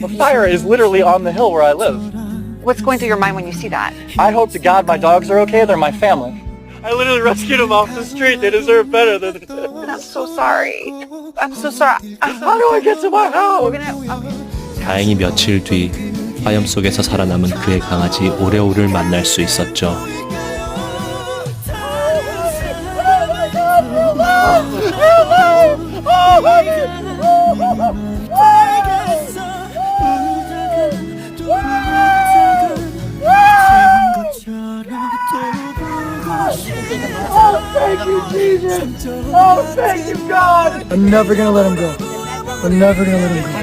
The fire is literally on the hill where I live. What's going through your mind when you see that? I hope to God my dogs are okay. They're my family. I literally rescued them off the street. They deserve better than this. I'm so sorry. I'm so sorry. How do I get to my house? 다행히 며칠 뒤 화염 속에서 살아남은 그의 강아지 오레오를 만날 수 있었죠. Thank you, Jesus. Oh, thank you, God. I'm never gonna let him go. I'm never gonna let him go.